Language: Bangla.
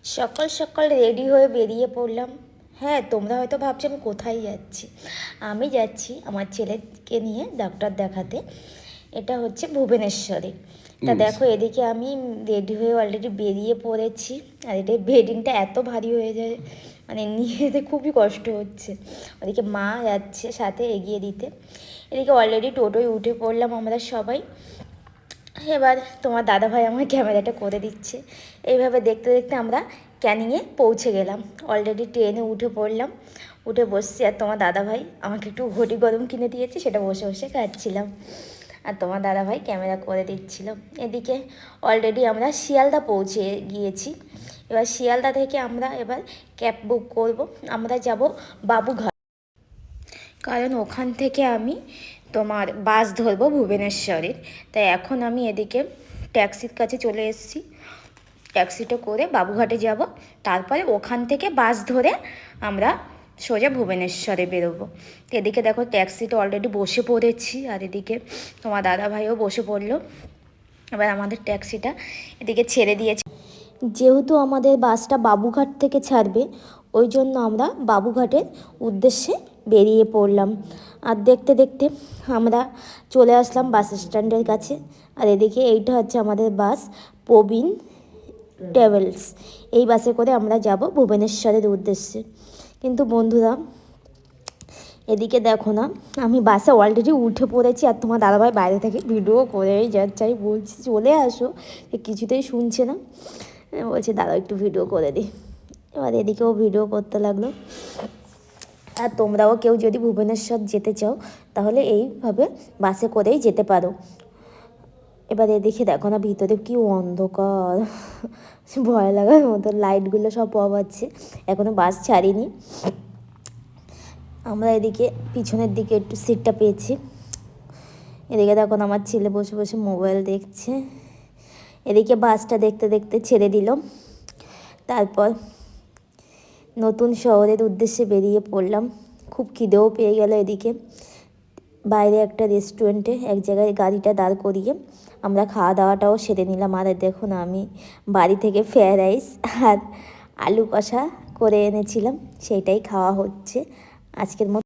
সকাল সকাল রেডি হয়ে বেরিয়ে পড়লাম। হ্যাঁ, তোমরা হয়তো ভাবছো আমি কোথায় যাচ্ছি। আমি যাচ্ছি আমার ছেলেকে নিয়ে ডাক্তার দেখাতে। এটা হচ্ছে ভুবনেশ্বরে। তা দেখো, এদিকে আমি রেডি হয়ে অলরেডি বেরিয়ে পড়েছি। আর এটা বেডিংটা এত ভারী হয়ে যায়, মানে নিয়ে যেতে খুবই কষ্ট হচ্ছে। ওদিকে মা যাচ্ছে সাথে এগিয়ে দিতে। এদিকে অলরেডি টোটোয় উঠে পড়লাম আমরা সবাই। এবার তোমার দাদাভাই আমার ক্যামেরাটা করে দিচ্ছে। এইভাবে দেখতে দেখতে আমরা ক্যানিংয়ে পৌঁছে গেলাম। অলরেডি ট্রেনে উঠে পড়লাম, উঠে বসছি। আর তোমার দাদাভাই আমাকে একটু ঘটি গরম কিনে দিয়েছে, সেটা বসে বসে খাচ্ছিলাম। আর তোমার দাদাভাই ক্যামেরা করে দিচ্ছিল। এদিকে অলরেডি আমরা শিয়ালদা পৌঁছে গিয়েছি। এবার শিয়ালদা থেকে আমরা এবার ক্যাব বুক করব। আমরা যাব বাবুঘাট, কারণ ওখান থেকে আমি তোমার বাস ধরবো ভুবনেশ্বরের। তাই এখন আমি এদিকে ট্যাক্সির কাছে চলে এসেছি। ট্যাক্সিটা করে বাবুঘাটে যাব, তারপরে ওখান থেকে বাস ধরে আমরা সোজা ভুবনেশ্বরে বেরোবো। তো এদিকে দেখো ট্যাক্সিটা অলরেডি বসে পড়েছি, আর এদিকে তোমার দাদাভাইও বসে পড়লো। এবার আমাদের ট্যাক্সিটা এদিকে ছেড়ে দিয়েছে। যেহেতু আমাদের বাসটা বাবুঘাট থেকে ছাড়বে, ওই জন্য আমরা বাবুঘাটের উদ্দেশ্যে বেরিয়ে পড়লাম। আর দেখতে দেখতে আমরা চলে আসলাম বাস স্ট্যান্ডের কাছে। আর এদিকে এইটা হচ্ছে আমাদের বাস, প্রবীণ ট্রাভেলস। এই বাসে করে আমরা যাব ভুবনেশ্বরের উদ্দেশ্যে। কিন্তু বন্ধুরা, এদিকে দেখো না, আমি বাসে অলরেডি উঠে পড়েছি, আর তোমার দাদাভাই বাইরে থেকে ভিডিও করেই যাচ্ছে। আমি বলছি চলে আসো, কিছুতেই শুনছে না। বলছে দাদা একটু ভিডিও করে দিই। এবার এদিকেও ভিডিও করতে লাগলো। আর তোমরাও কেউ যদি ভুবনেশ্বর যেতে চাও, তাহলে এইভাবে বাসে করেই যেতে পারো। এবার এদিকে দেখো না, ভিতরে কি অন্ধকার, ভয় লাগার মতো। লাইটগুলো সব অফ আছে, এখনও বাস ছাড়িনি। আমরা এদিকে পিছনের দিকে একটু সিটটা পেয়েছি। এদিকে দেখুন আমার ছেলে বসে বসে মোবাইল দেখছে। এদিকে বাসটা দেখতে দেখতে ছেড়ে দিল। তারপর নতুন শহরের উদ্দেশ্যে বেরিয়ে পড়লাম। খুব খিদেও পেয়ে গেল। এদিকে বাইরে একটা রেস্টুরেন্টে এক জায়গায় গাড়িটা দাঁড় করিয়ে আমরা খাওয়া দাওয়াটাও সেরে নিলাম। আর দেখুন আমি বাড়ি থেকে ফ্রায়েড রাইস আর আলু কষা করে এনেছিলাম, সেইটাই খাওয়া হচ্ছে আজকের মতো।